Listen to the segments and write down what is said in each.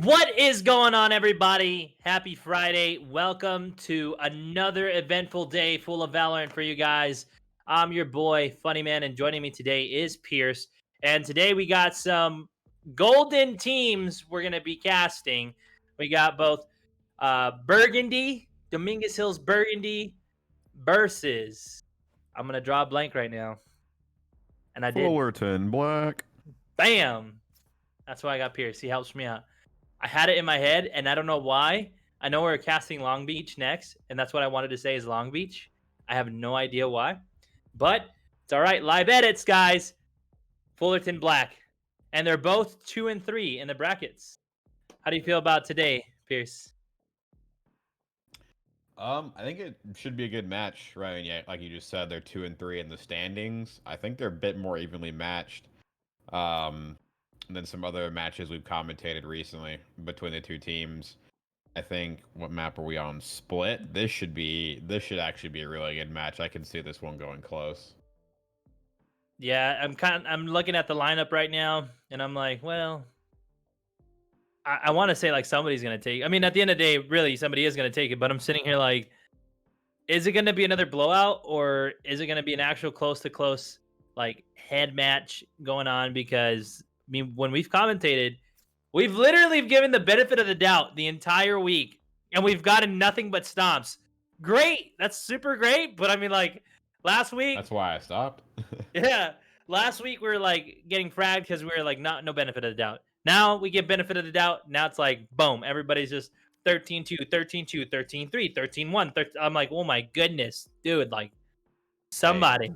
What is going on, everybody? Happy Friday. Welcome to another eventful day full of Valorant for you guys. I'm your boy, Funny Man, and joining me today is Pierce. And today we got some golden teams we're going to be casting. We got both Burgundy, Dominguez Hills Burgundy versus. I'm going to draw a blank right now. And I did. Fullerton Black. Bam! That's why I got Pierce. He helps me out. I had it in my head, and I don't know why. I know we're casting Long Beach next, and that's what I wanted to say is Long Beach. I have no idea why, but it's all right. Live edits, guys. Fullerton Black, and they're both 2 and 3 in the brackets. How do you feel about today, Pierce? I think it should be a good match, right? And yeah, like you just said, they're 2 and 3 in the standings. I think they're a bit more evenly matched than some other matches we've commentated recently between the two teams. I think what map are we on? Split. This should actually be a really good match. I can see this one going close. Yeah, I'm looking at the lineup right now, and I'm like, well, I want to say like somebody's gonna take. I mean, at the end of the day, really somebody is gonna take it. But I'm sitting here like, is it going to be another blowout, or is it going to be an actual close to close like head match going on? Because I mean, when we've commentated, we've literally given the benefit of the doubt the entire week, and we've gotten nothing but stomps. Great, that's super great. But I mean, like last week, That's why I stopped. yeah, last week we were like getting fragged because we were like no benefit of the doubt. Now we get benefit of the doubt. Now it's like boom, everybody's just 13-2, 13-2, 13-3, 13-1. I'm like, oh my goodness, dude, like Hey, somebody.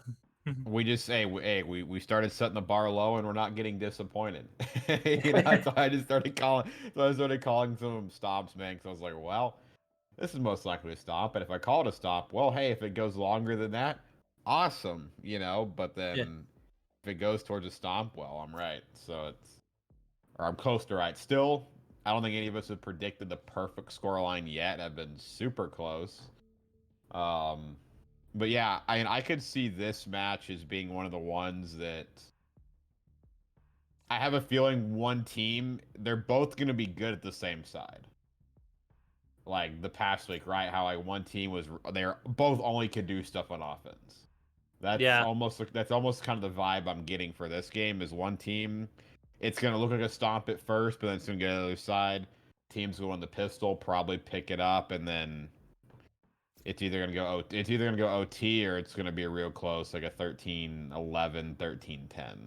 we just say, hey, we started setting the bar low, and we're not getting disappointed. So I just started calling. So I started calling some of them stops, man. Because I was like, well, this is most likely a stop. And if I call it a stop, well, hey, if it goes longer than that, awesome, But Yeah. then if it goes towards a stomp, well, I'm right. Or I'm close to right. Still, I don't think any of us have predicted the perfect scoreline yet. I've been super close. Um, but yeah, I could see this match as being one of the ones that I have a feeling one team, they're both going to be good at the same side. Like the past week, right? How like one team was, they're both only could do stuff on offense. Yeah. That's almost kind of the vibe I'm getting for this game. Is one team, it's gonna look like a stomp at first, but then it's gonna get to the other side. Teams go on the pistol, probably pick it up, and then it's either gonna go OT or it's gonna be a real close, like a 13-11, 13-10.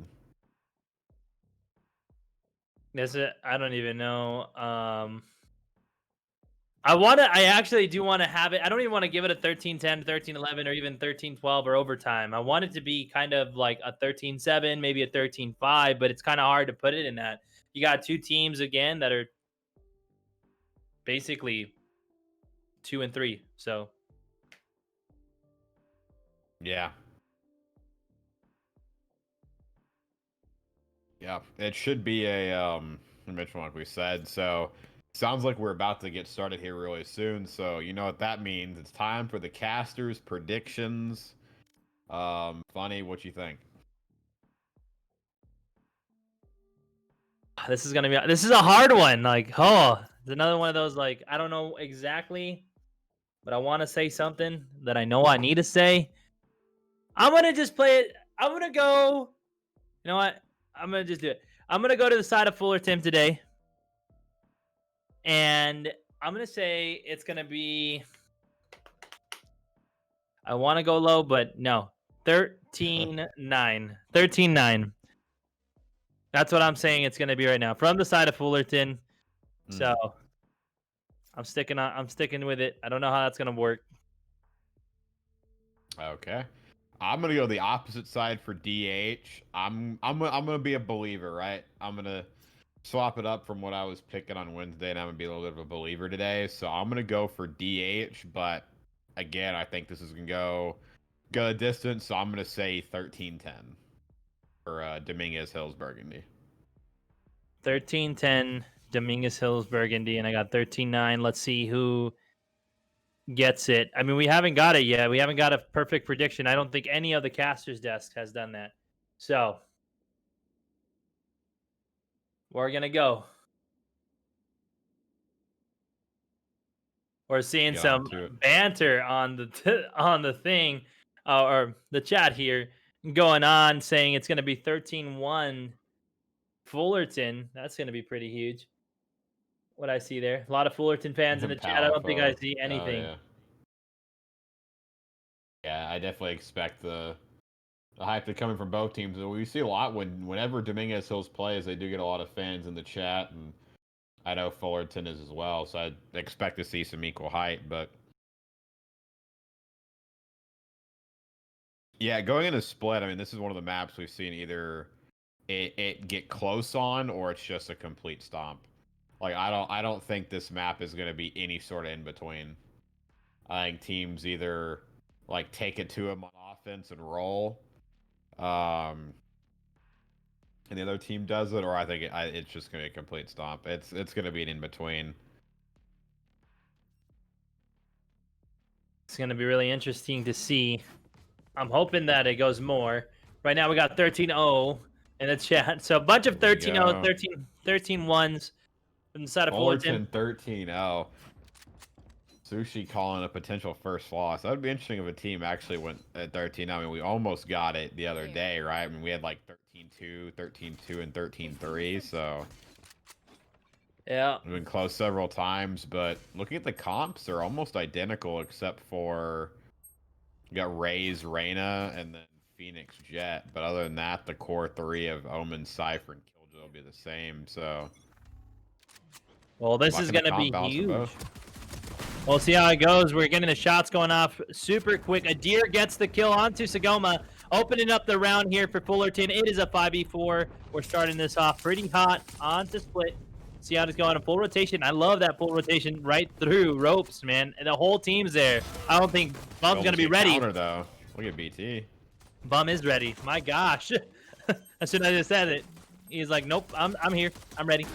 This is, I don't even know. I actually do want to have it. I don't even want to give it a 13-10, 13-11, or even 13-12 or overtime. I want it to be kind of like a 13-7, maybe a 13-5, but it's kind of hard to put it in that. You got two teams again that are basically 2 and 3. So, Yeah. Yeah. It should be a mention like we said. So sounds like we're about to get started here really soon. So you know what that means. It's time for the casters predictions. Funny, what you think? this is a hard one. Like, oh, it's another one of those like I don't know exactly, but I want to say something that I know I need to say. I'm going to just play it. I'm going to go. You know what? I'm going to just do it. I'm going to go to the side of Fullerton today. And I'm going to say it's going to be. I want to go low, but no. 13-9. 13-9. That's what I'm saying it's going to be right now. From the side of Fullerton. So I'm sticking with it. I don't know how that's going to work. Okay. I'm gonna go the opposite side for DH. I'm gonna be a believer, right? I'm gonna swap it up from what I was picking on Wednesday, and I'm gonna be a little bit of a believer today. So I'm gonna go for DH, but again, I think this is gonna go a distance. So I'm gonna say 13-10 for Dominguez Hills Burgundy. 13-10. Dominguez Hills Burgundy, and I got 13-9. Let's see who gets it. I mean, we haven't got it yet. We haven't got a perfect prediction. I don't think any of the casters' desk has done that. So we're gonna go. We're seeing Get on some to it. banter on the on the thing or the chat here going on, saying it's going to be 13-1 Fullerton. That's going to be pretty huge. What I see there, a lot of Fullerton fans in the chat. I don't think I Powerful. see Oh anything. yeah. Yeah, I definitely expect the hype to coming from both teams. We see a lot whenever Dominguez Hills plays, they do get a lot of fans in the chat, and I know Fullerton is as well. So I expect to see some equal hype, but yeah, going into split, I mean, this is one of the maps we've seen either it get close on or it's just a complete stomp. Like I don't think this map is going to be any sort of in between. I think teams either like take it to them on offense and roll, um, and the other team does it, or I think it's just going to be a complete stomp. It's going to be an in between. It's going to be really interesting to see. I'm hoping that it goes more. Right now we got 13-0 in the chat. So a bunch of 13-0, 13-1s from the side of Fullerton. Fullerton 13-0. Sushi calling a potential first loss. That would be interesting if a team actually went at 13. I mean, we almost got it the other day, right? I mean, we had like 13-2, 13-2, and 13-3, so Yeah. we've been close several times, but looking at the comps, they're almost identical except for you got Raze, Reyna, and then Phoenix Jet. But other than that, the core three of Omen, Cypher, and Killjoy will be the same, so Well, this is going to be huge. Both. We'll see how it goes. We're getting the shots going off super quick. Adir gets the kill onto Sagoma, opening up the round here for Fullerton. It is a 5v4. We're starting this off pretty hot onto split. See how it's going. A full rotation. I love that full rotation right through ropes, man. And the whole team's there. I don't think Bum's going to be ready. Counter, though. Look at BT. Bum is ready. My gosh. As soon as I just said it, he's like, nope, I'm here. I'm ready.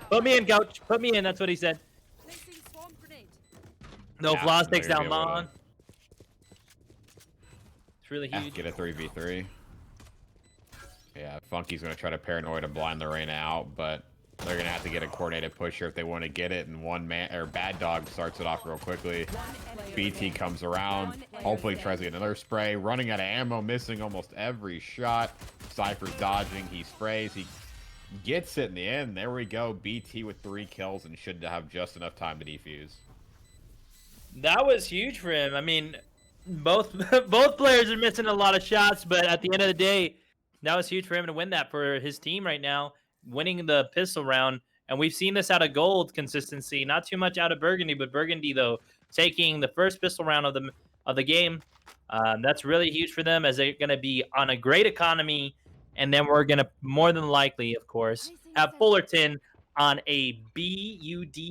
Put me in, coach. Put me in. That's what he said. No flaws takes down long. It's really huge. Get a 3v3. Yeah, Funky's going to try to paranoid and blind the Reyna out, but they're going to have to get a coordinated push here if they want to get it, and Bad Dog starts it off real quickly. BT comes around, hopefully tries to get another spray, running out of ammo, missing almost every shot. Cypher's dodging, he sprays, he gets it in the end. There we go, BT with 3 kills and should have just enough time to defuse. That was huge for him. I mean, both players are missing a lot of shots, but at the end of the day, that was huge for him to win that for his team right now, winning the pistol round. And we've seen this out of Gold consistency, not too much out of Burgundy, but Burgundy though taking the first pistol round of the game. That's really huge for them as they're going to be on a great economy, and then we're going to more than likely, of course, have Fullerton on a BUDGET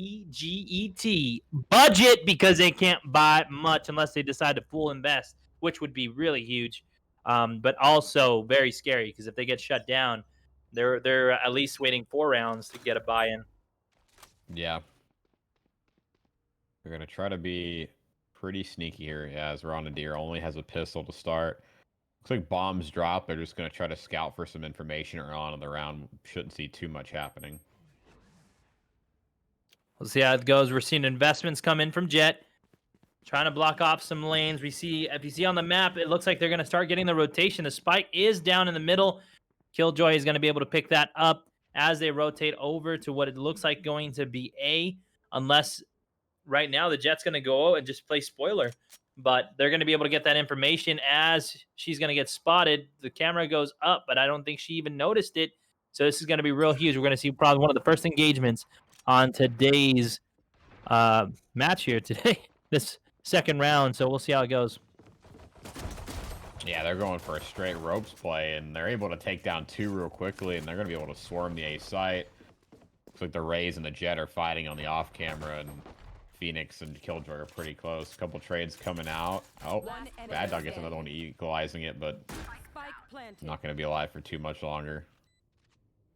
budget because they can't buy much unless they decide to full invest, which would be really huge, but also very scary because if they get shut down, they're at least waiting 4 rounds to get a buy-in. Yeah. They're going to try to be pretty sneaky here. Yeah, as Ronadier only has a pistol to start. Looks like bombs drop. They're just going to try to scout for some information early on in the round. Shouldn't see too much happening. We'll see how it goes. We're seeing investments come in from Jet, trying to block off some lanes. If you see on the map, it looks like they're going to start getting the rotation. The spike is down in the middle. Killjoy is going to be able to pick that up as they rotate over to what it looks like going to be A, unless right now the Jet's going to go and just play spoiler. But they're going to be able to get that information as she's going to get spotted. The camera goes up, but I don't think she even noticed it. So this is going to be real huge. We're going to see probably one of the first engagements on today's match here today, this second round. So we'll see how it goes. Yeah, they're going for a straight ropes play, and they're able to take down 2 real quickly, and they're going to be able to swarm the A site. Looks like the Rays and the Jet are fighting on the off camera, and Phoenix and Killjoy are pretty close. A couple trades coming out. Oh, Bad Dog gets another one equalizing it, but not going to be alive for too much longer.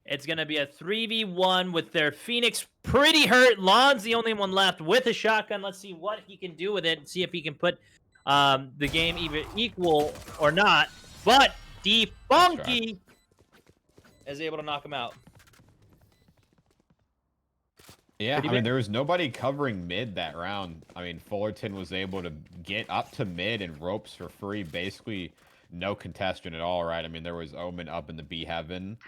It's going to be a 3v1 with their Phoenix pretty hurt. Lon's the only one left with a shotgun. Let's see what he can do with it and see if he can put the game either equal or not. But Funky is able to knock him out. Yeah, pretty I mean, big. there was nobody covering mid that round. I mean, Fullerton was able to get up to mid and ropes for free, basically no contestant at all, right? I mean, there was Omen up in the B heaven,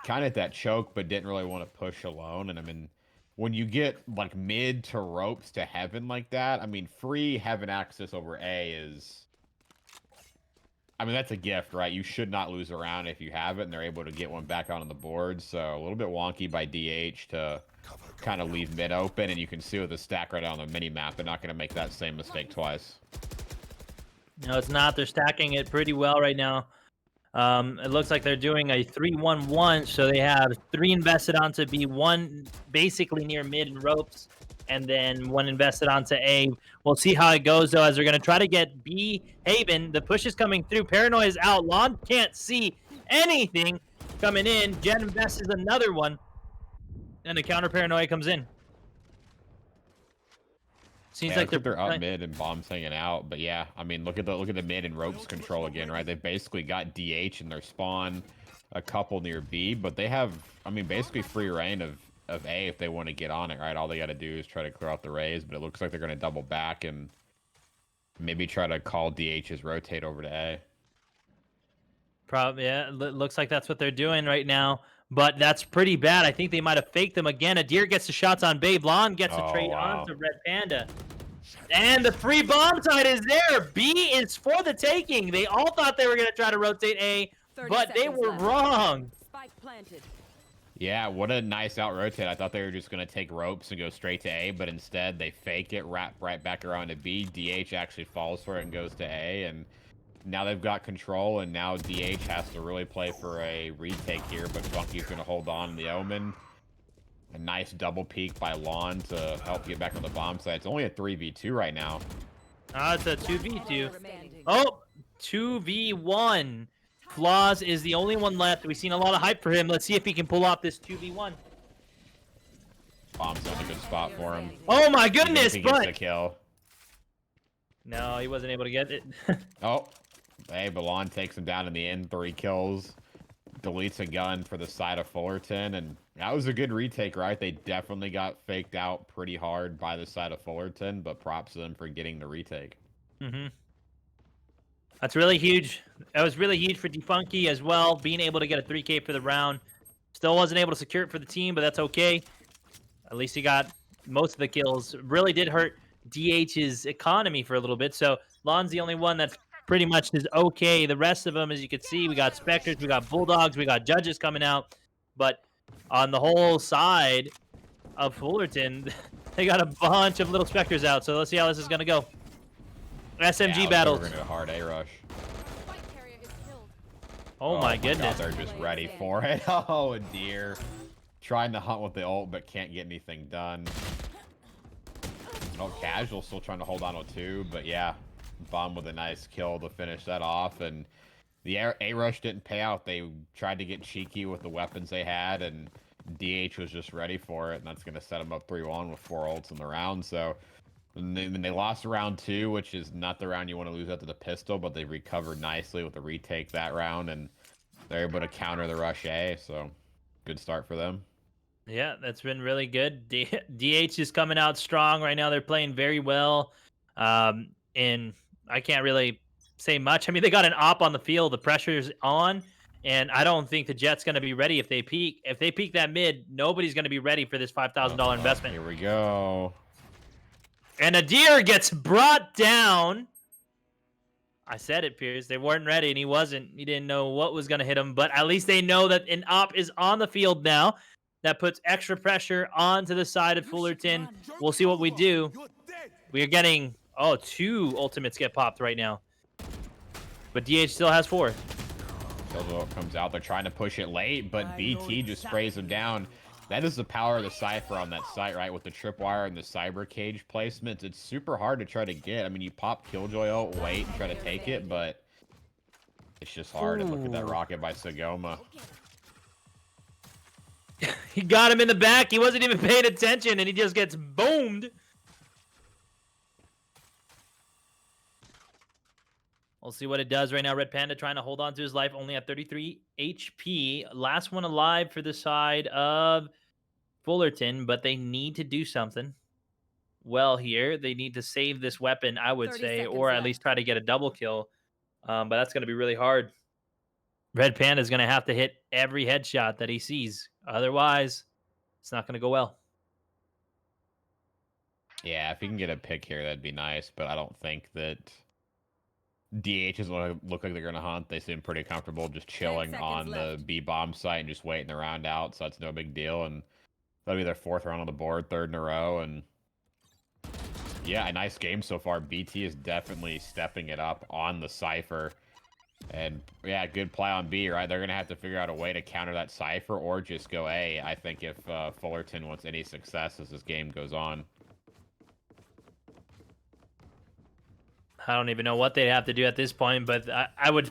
kind of at that choke, but didn't really want to push alone. And I mean, when you get like mid to ropes to heaven like that, I mean, free heaven access over A is, I mean, that's a gift, right? You should not lose a round if you have it, and they're able to get one back out on the board. So a little bit wonky by DH to kind of leave mid open, and you can see with the stack right on the mini map, they're not going to make that same mistake twice. No, it's not. They're stacking it pretty well right now. It looks like they're doing a 3-1-1, so they have 3 invested onto B, 1 basically near mid and ropes, and then 1 invested onto A. We'll see how it goes, though, as they're going to try to get B Haven. The push is coming through. Paranoia is out. Lon can't see anything coming in. Jen invests another one, and the counter Paranoia comes in. Seems Yeah, like looks like they're they're up mid and bombs hanging out. But yeah, I mean, look at the mid and ropes control again, right? They basically got DH in their spawn, a couple near B, but they have, I mean, basically free reign of A if they want to get on it, right? All they got to do is try to clear out the rays, but it looks like they're going to double back and maybe try to call DH's rotate over to A. Probably, yeah. Looks like that's what they're doing right now. But that's pretty bad. I think they might have faked them again. Adir gets the shots on Babe. Lon gets a Oh, trade wow. onto Red Panda. And the free bomb side is there. B is for the taking. They all thought they were going to try to rotate A, but they were wrong. Spike planted. Yeah, what a nice out rotate. I thought they were just going to take ropes and go straight to A, but instead they fake it, wrap right back around to B. DH actually falls for it and goes to A, and now they've got control, and now DH has to really play for a retake here, but Funky's going to hold on to the Omen. A nice double peek by Lon to help get back on the bomb side. It's only a 3v2 right now. It's a 2v2. Oh, 2v1. Flaws is the only one left. We've seen a lot of hype for him. Let's see if he can pull off this 2v1. Bomb's on a good spot for him. Oh my Even if goodness, he gets but the kill. no, he wasn't able to get it. Oh, hey, but Lon takes him down in the end. 3 kills. Deletes a gun for the side of Fullerton, and that was a good retake, right? They definitely got faked out pretty hard by the side of Fullerton, but props to them for getting the retake. That's really huge. That was really huge for Defunky as well, being able to get a 3K for the round. Still wasn't able to secure it for the team, but that's okay. At least he got most of the kills. Really did hurt DH's economy for a little bit, so Lon's the only one that's pretty much is okay. The rest of them, as you can see, we got Spectres, we got Bulldogs, we got Judges coming out. But on the whole side of Fullerton, they got a bunch of little Spectres out. So let's see how this is going to go. SMG battles. We're going to hard A rush. Oh my goodness. God, they're just ready for it. Oh, dear. Trying to hunt with the ult, but can't get anything done. Oh, Casual still trying to hold on to 2, but yeah. Bomb with a nice kill to finish that off, and the A rush didn't pay out. They tried to get cheeky with the weapons they had, and DH was just ready for it, and that's going to set them up 3-1 with 4 ults in the round. So, and they lost round 2, which is not the round you want to lose after the pistol, but they recovered nicely with the retake that round, and they're able to counter the rush A. So, good start for them. Yeah, that's been really good. DH is coming out strong right now. They're playing very well. And I can't really say much. I mean, they got an op on the field. The pressure's on, and I don't think the Jet's going to be ready if they peak. If they peak that mid, nobody's going to be ready for this $5,000 investment. Here we go. And Adir gets brought down. I said it, Piers. They weren't ready, and he wasn't. He didn't know what was going to hit him, but at least they know that an op is on the field now. That puts extra pressure onto the side of Fullerton. We'll see what we do. We are getting... Oh, 2 ultimates get popped right now. But DH still has 4. Killjoy comes out. They're trying to push it late, but BT just sprays him down. That is the power of the Cypher on that site, right? With the tripwire and the cyber cage placements. It's super hard to try to get. I mean, you pop Killjoy ult, wait, and try to take it, but it's just hard. And look at that rocket by Sagoma. He got him in the back. He wasn't even paying attention, and he just gets boomed. We'll see what it does right now. Red Panda trying to hold on to his life, only at 33 HP. Last one alive for the side of Fullerton, but they need to do something well here. They need to save this weapon, I would 30 say, seconds or at left. least try to get a double kill. But that's going to be really hard. Red Panda is going to have to hit every headshot that he sees. Otherwise, it's not going to go well. Yeah, if he can get a pick here, that'd be nice. But I don't think that DH is look like they're going to hunt. They seem pretty comfortable just chilling on the B bomb site and just waiting the round out. So that's no big deal. And that'll be their 4th round on the board, 3rd in a row. And yeah, a nice game so far. BT is definitely stepping it up on the Cypher. And yeah, good play on B, right? They're going to have to figure out a way to counter that Cypher or just go A. I think if Fullerton wants any success as this game goes on. I don't even know what they'd have to do at this point, but I would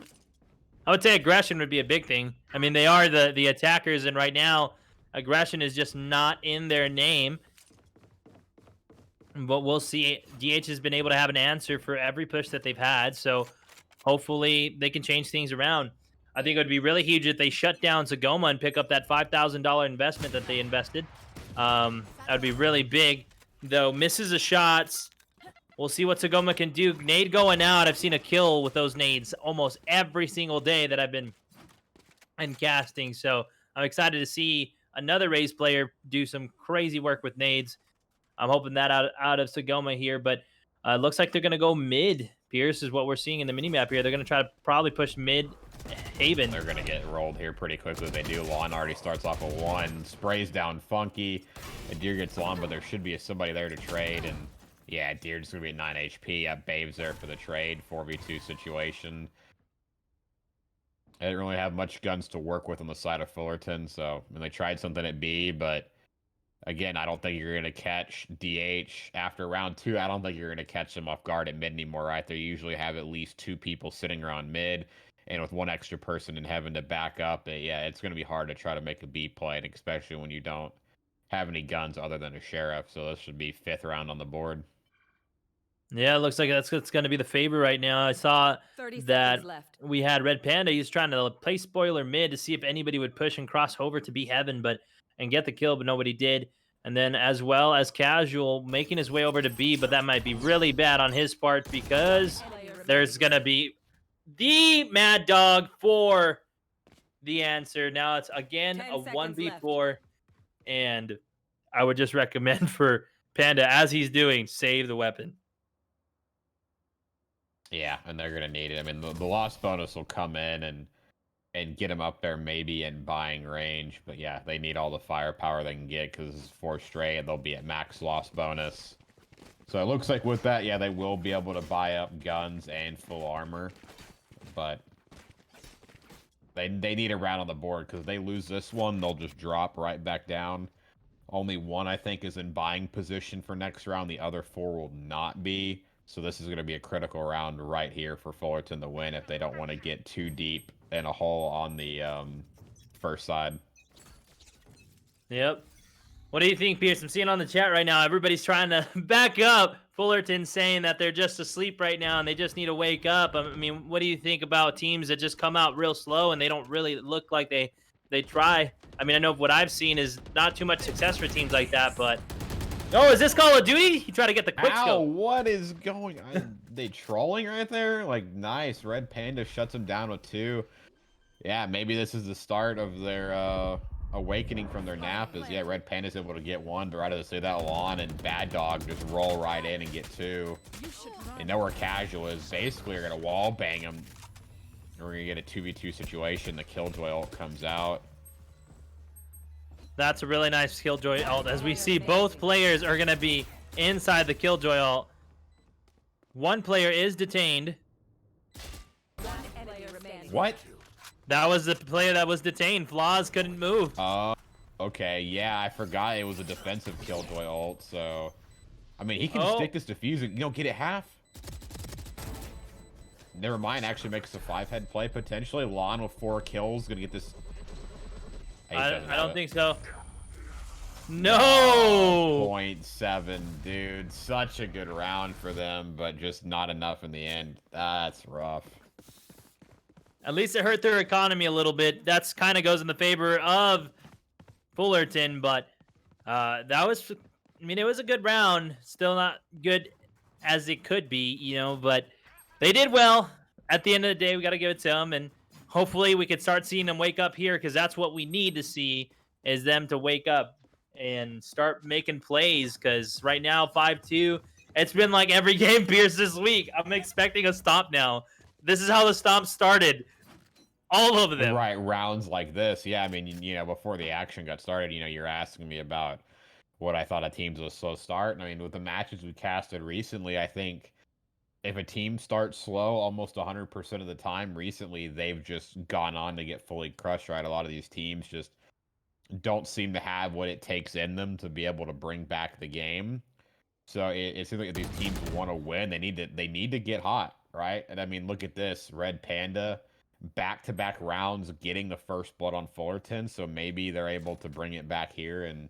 say aggression would be a big thing. I mean, they are the attackers, and right now, aggression is just not in their name. But we'll see. DH has been able to have an answer for every push that they've had, so hopefully they can change things around. I think it would be really huge if they shut down Zagoma and pick up that $5,000 investment that they invested. That would be really big. Though misses the shots. We'll see what Zagoma can do. Nade going out. I've seen a kill with those nades almost every single day that I've been in casting. So I'm excited to see another Raze player do some crazy work with nades. I'm hoping that out of Zagoma here, but looks like they're going to go mid. Pierce is what we're seeing in the minimap here. They're going to try to probably push mid Haven. They're going to get rolled here pretty quickly. They do. Lawn already starts off a 1. Sprays down Funky. A Deer gets Lawn, but there should be somebody there to trade. And yeah, Deer just going to be at 9 HP. Yeah, Babe's there for the trade. 4v2 situation. They didn't really have much guns to work with on the side of Fullerton. So, I mean, they tried something at B, but again, I don't think you're going to catch DH after round 2. I don't think you're going to catch them off guard at mid anymore, right? They usually have at least 2 people sitting around mid, and with 1 extra person and having to back up, yeah, it's going to be hard to try to make a B play, and especially when you don't have any guns other than a sheriff. So this should be 5th round on the board. Yeah, it looks like that's what's going to be the favor right now. I saw 30 that seconds left. we had Red Panda. He's trying to play spoiler mid to see if anybody would push and cross over to be Heaven, and get the kill, but nobody did. And then as well as Casual making his way over to B, but that might be really bad on his part because there's going to be the Mad Dog for the answer. Now it's again a 1v4, and I would just recommend for Panda, as he's doing, save the weapon. Yeah, and they're going to need it. I mean, the loss bonus will come in and get them up there maybe in buying range. But yeah, they need all the firepower they can get because this is 4 straight and they'll be at max loss bonus. So it looks like with that, yeah, they will be able to buy up guns and full armor. But they need a round on the board because if they lose this one, they'll just drop right back down. Only 1, I think, is in buying position for next round. The other 4 will not be. So this is going to be a critical round right here for Fullerton to win if they don't want to get too deep in a hole on the first side. Yep. What do you think, Pierce? I'm seeing on the chat right now, everybody's trying to back up Fullerton, saying that they're just asleep right now and they just need to wake up. I mean, what do you think about teams that just come out real slow and they don't really look like they try? I mean, I know what I've seen is not too much success for teams like that, but... Oh, is this Call of Duty? He tried to get the quick scope. What is going on? They trolling right there? Like, nice. Red Panda shuts him down with 2. Yeah, maybe this is the start of their awakening from their nap. Is yeah, Red Panda's able to get 1, but right as they say that, Lawn and Bad Dog just roll right in and get 2. And know where Casual is. Basically, you're going to wall bang him. And we're going to get a 2v2 situation. The Killjoy ult comes out. That's a really nice Killjoy ult. As we see, both players are going to be inside the Killjoy ult. 1 player is detained. What? That was the player that was detained. Flaws couldn't move. Okay. Yeah, I forgot it was a defensive Killjoy ult, so... I mean, he can stick this defusing. You know, get it half. Never mind, actually makes a 5-head play, potentially. Lon with 4 kills, gonna get this... I don't think so. No! 0.7, dude. Such a good round for them, but just not enough in the end. That's rough. At least it hurt their economy a little bit. That's kind of goes in the favor of Fullerton, but That was, I mean, it was a good round. Still not good as it could be, but they did well. At the end of the day, we got to give it to them, and hopefully we could start seeing them wake up here because that's what we need to see is them to wake up and start making plays. Because right now, 5-2, it's been like every game Pierce this week. I'm expecting a stomp now. This is how the stomp started. All of them. Right, rounds like this. Yeah, I mean, before the action got started, you're asking me about what I thought of teams with a slow start. And I mean, with the matches we casted recently, I think if a team starts slow almost 100% of the time recently, they've just gone on to get fully crushed, right? A lot of these teams just don't seem to have what it takes in them to be able to bring back the game. So it seems like if these teams want to win, they need to get hot, right? And I mean, look at this. Red Panda, back-to-back rounds getting the first blood on Fullerton, so maybe they're able to bring it back here and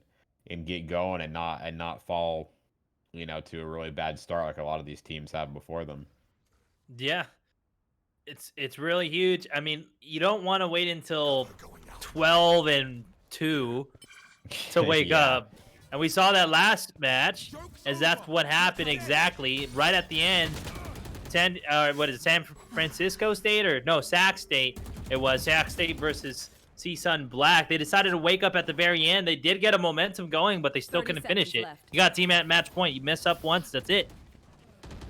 get going and not fall, to a really bad start like a lot of these teams have before them. Yeah. It's really huge. I mean, you don't want to wait until 12-2 to wake Yeah. up. And we saw that last match, as that's what happened exactly right at the end. What is it, San Francisco State or no, Sac State? It was Sac State versus CSUN Black. They decided to wake up at the very end. They did get a momentum going, but they still couldn't finish it. You got team at match point. You mess up once, that's it.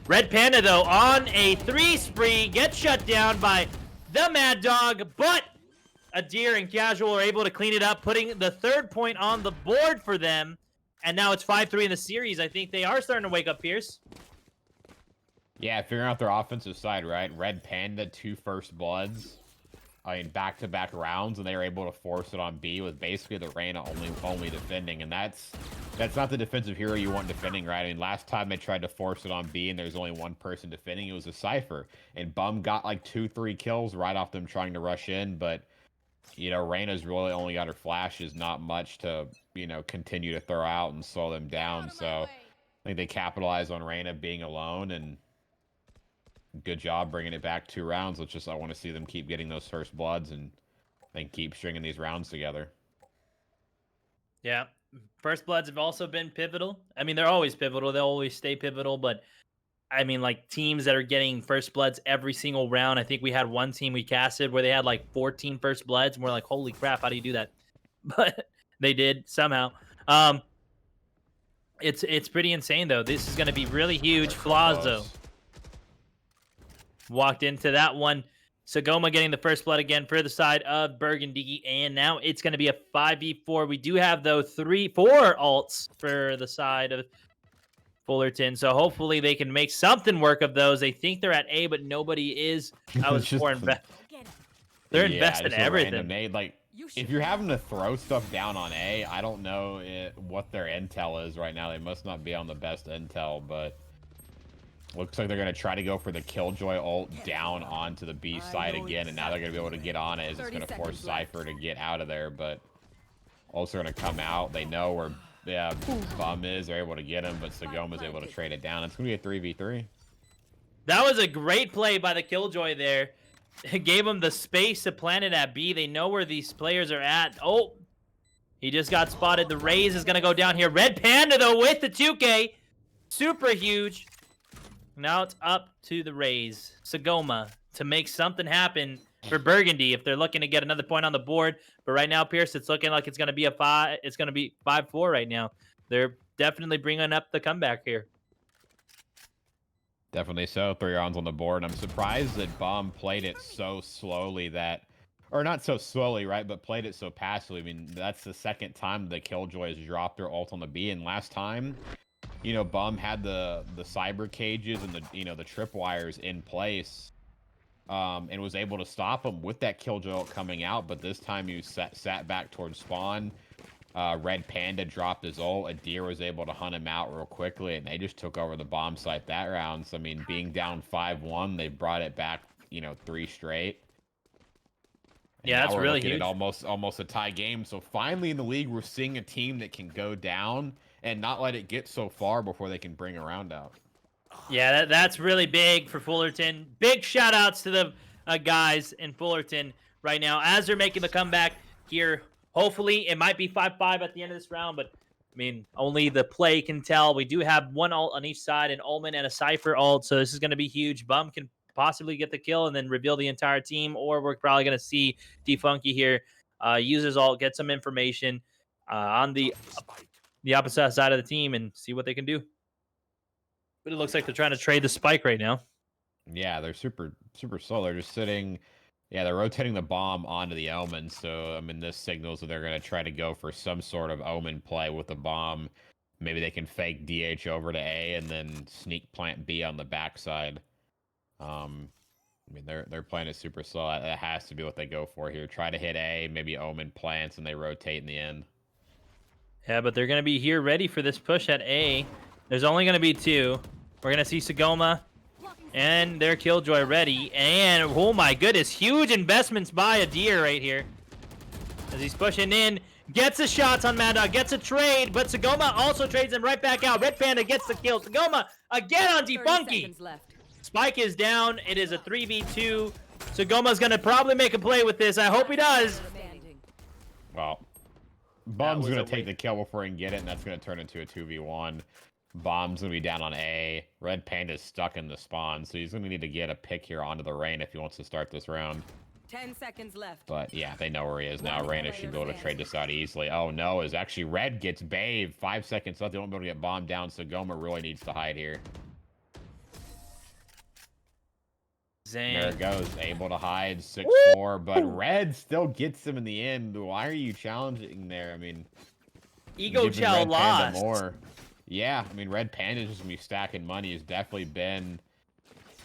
Red Panda, though, on a 3 spree, gets shut down by the Mad Dog, but Adir and Casual are able to clean it up, putting the 3rd point on the board for them. And now it's 5-3 in the series. I think they are starting to wake up, Pierce. Yeah, figuring out their offensive side, right? Red Panda, 2 first bloods. I mean, back-to-back rounds, and they were able to force it on B with basically the Reyna only defending, and that's not the defensive hero you want defending, right? I mean, last time they tried to force it on B, and there's only one person defending, it was a Cypher, and Bum got like 2-3 kills right off them trying to rush in, but Reyna's really only got her flashes, not much to continue to throw out and slow them down. So I think they capitalize on Reyna being alone and. Good job bringing it back 2 rounds. I want to see them keep getting those first bloods and keep stringing these rounds together. Yeah. First bloods have also been pivotal. I mean, they're always pivotal. They'll always stay pivotal. But, I mean, like, teams that are getting first bloods every single round. I think we had one team we casted where they had, like, 14 first bloods. And we're like, holy crap, how do you do that? But they did somehow. It's pretty insane, though. This is going to be really huge. Flaws, though. Walked into that one. Sagoma getting the first blood again for the side of Burgundy, and now it's going to be a 5v4. We do have, though, 4 alts for the side of Fullerton, so hopefully they can make something work of those. They think they're at A, but nobody is. I was they're investing everything. Like, if you're having to throw stuff down on A, I don't know what their intel is right now. They must not be on the best intel, but... Looks like they're going to try to go for the Killjoy ult down onto the B side again, and now they're going to be able to get on it as it's going to force Cypher to get out of there, but also going to come out. They know where Bum is. They're able to get him, but Sagoma's able to trade it down. It's going to be a 3v3. That was a great play by the Killjoy there. It gave him the space to plant it at B. They know where these players are at. Oh, he just got spotted. The Raze is going to go down here. Red Panda, though, with the 2K. Super huge. Now it's up to the Rays, Sagoma, to make something happen for Burgundy if they're looking to get another point on the board. But right now, Pierce, it's looking like it's going to be It's going to be 5-4 right now. They're definitely bringing up the comeback here. Definitely so. 3 rounds on the board. I'm surprised that Bomb played it so slowly or not so slowly, right? But played it so passively. I mean, that's the 2nd time the Killjoy has dropped their ult on the B, and last time. Bum had the cyber cages and the tripwires in place, and was able to stop them with that Killjoy ult coming out. But this time you sat back towards spawn. Red Panda dropped his ult. Adir was able to hunt him out real quickly, and they just took over the bomb site that round. So I mean, being down 5-1, they brought it back, 3 straight. And yeah, that's really huge. Almost a tie game. So finally in the league, we're seeing a team that can go down and not let it get so far before they can bring a round out. Yeah, that's really big for Fullerton. Big shout-outs to the guys in Fullerton right now as they're making the comeback here. Hopefully, it might be 5-5 at the end of this round, but I mean, only the play can tell. We do have one ult on each side, an Ullman and a Cypher ult, so this is going to be huge. Bum can possibly get the kill and then reveal the entire team, or we're probably going to see Defunky here use his ult, get some information on the opposite side of the team and see what they can do. But it looks like they're trying to trade the spike right now. Yeah, they're super slow. They're just sitting. Yeah, they're rotating the bomb onto the Omen. So I mean, this signals that they're going to try to go for some sort of Omen play with the bomb. Maybe they can fake DH over to A and then sneak plant B on the backside. I mean, they're playing it super slow. That has to be what they go for here. Try to hit A, maybe Omen plants, and they rotate in the end. Yeah, but they're going to be here ready for this push at A. There's only going to be 2. We're going to see Sagoma and their Killjoy ready. And, oh my goodness, huge investments by Adir right here. As he's pushing in, gets the shots on Mad Dog, gets a trade, but Sagoma also trades him right back out. Red Panda gets the kill. Sagoma again on Defunky. Spike is down. It is a 3v2. Sagoma's going to probably make a play with this. I hope he does. Well, Bum's going to take the kill before he can get it, and that's going to turn into a 2v1. Bomb's going to be down on A. Red Panda's stuck in the spawn, so he's going to need to get a pick here onto the Rain if he wants to start this round. 10 seconds left. But yeah, they know where he is now. Reyna should be able to trade this out easily. Oh no, is actually Red gets Babe. 5 seconds left. They won't be able to get bombed down. Sagoma really needs to hide here. Zane. There it goes. Able to hide 6-4, but Red still gets him in the end. Why are you challenging there? I mean, Ego Chow lost. More. Yeah, I mean, Red Panda's just going to be stacking money. He's definitely been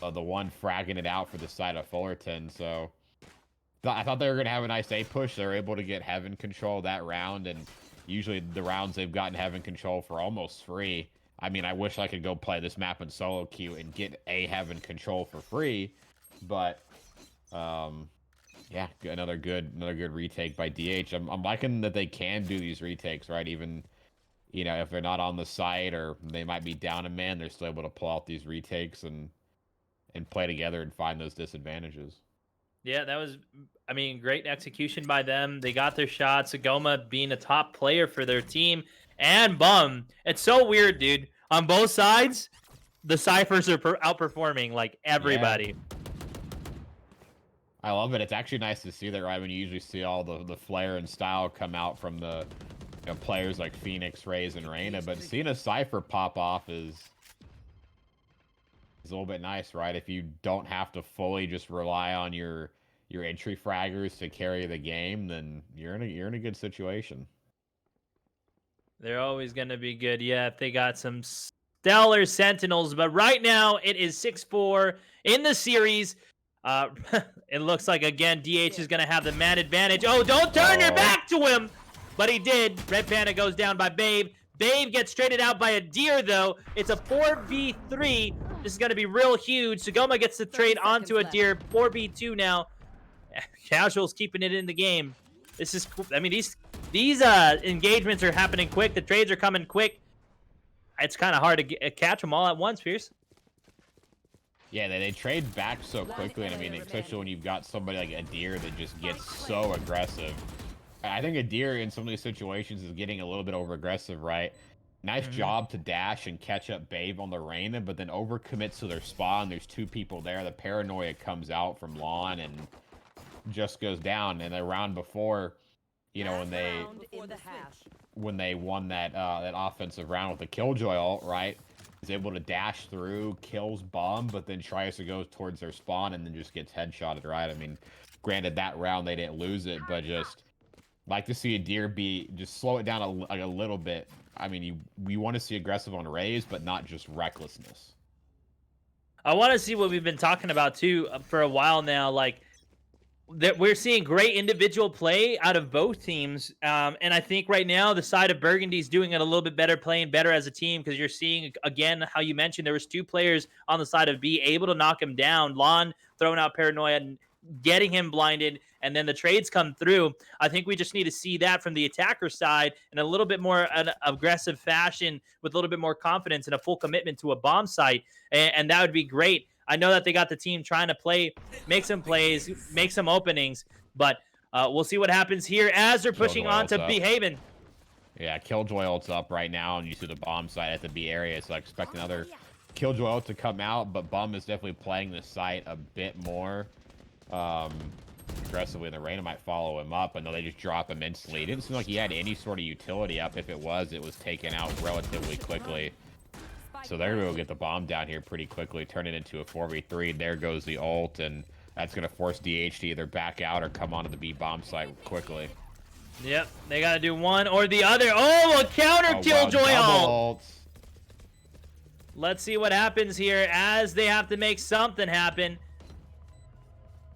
the one fragging it out for the side of Fullerton, so I thought they were going to have a nice A push. They were able to get Heaven control that round, and usually the rounds they've gotten Heaven control for almost free. I mean, I wish I could go play this map in solo queue and get a Heaven control for free, but yeah, another good retake by DH. I'm liking that they can do these retakes, right? Even, you know, if they're not on the site or they might be down a man, they're still able to pull out these retakes and play together and find those disadvantages. Yeah, that was, I mean, great execution by them. They got their shots. Sagoma being a top player for their team, and Bum. It's so weird, dude. On both sides, the Cyphers are outperforming like everybody. Yeah. I love it. It's actually nice to see that, right? When you usually see all the flair and style come out from the players like Phoenix, Raze, and Reyna, but seeing a Cypher pop off is a little bit nice, right? If you don't have to fully just rely on your entry fraggers to carry the game, then you're in a good situation. They're always going to be good. Yeah, if they got some stellar Sentinels, but right now it is 6-4 in the series. It looks like, again, DH is going to have the man advantage. Oh, don't turn your back to him! But he did. Red Panda goes down by Babe. Babe gets traded out by Adir, though. It's a 4v3. This is going to be real huge. Sagoma gets the trade onto Adir. 4v2 now. Casual's keeping it in the game. This is cool. I mean, these engagements are happening quick. The trades are coming quick. It's kind of hard to catch them all at once, Pierce. Yeah, they trade back so quickly, and I mean, especially when you've got somebody like Adir that just gets so aggressive. I think Adir in some of these situations is getting a little bit over-aggressive, right? Nice job to dash and catch up Babe on the Reyna, but then overcommits to their spawn. There's 2 people there. The paranoia comes out from Lawn and just goes down. And the round before, you know, when they won that offensive round with the Killjoy ult, right? Is able to dash through, kills Bomb, but then tries to go towards their spawn and then just gets headshotted, right? I mean, granted, that round they didn't lose it, but just like to see Adir just slow it down a little bit. I mean, we want to see aggressive on Raze, but not just recklessness. I want to see what we've been talking about, too, for a while now. Like, that we're seeing great individual play out of both teams. And I think right now the side of Burgundy is doing it a little bit better, playing better as a team, because you're seeing, again, how you mentioned there was 2 players on the side of B able to knock him down. Lon throwing out Paranoia and getting him blinded, and then the trades come through. I think we just need to see that from the attacker side in a little bit more an aggressive fashion with a little bit more confidence and a full commitment to a bomb site, and that would be great. I know that they got the team trying to play, make some plays, make some openings, but we'll see what happens here as they're pushing on to B Haven. Yeah, Killjoy ult's up right now, and you see the bomb site at the B area, so I expect another Killjoy ult to come out, but Bum is definitely playing the site a bit more aggressively, and the Reyna might follow him up, and they just drop him instantly. It didn't seem like he had any sort of utility up. If it was taken out relatively quickly. So they're going to go get the bomb down here pretty quickly, turn it into a 4v3. There goes the ult, and that's going to force DH to either back out or come onto the B bomb site quickly. Yep, they got to do one or the other. Oh, a counter Killjoy ult. Let's see what happens here as they have to make something happen.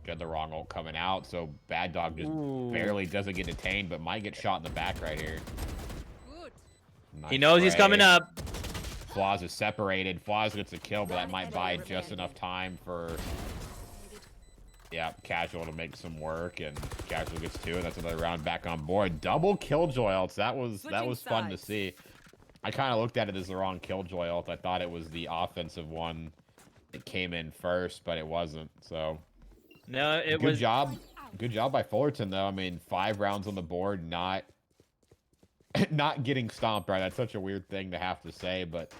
Got the wrong ult coming out, so Bad Dog just barely doesn't get detained, but might get shot in the back right here. Nice he knows he's coming up. Flaws is separated. Flaws gets a kill, but that might buy just enough time for Casual to make some work, and Casual gets 2, and that's another round back on board. Double Killjoy ults. That was fun to see. I kind of looked at it as the wrong Killjoy ult. I thought it was the offensive one that came in first, but it wasn't. So no, it was good job by Fullerton though. I mean, 5 rounds on the board, not getting stomped, right? That's such a weird thing to have to say, but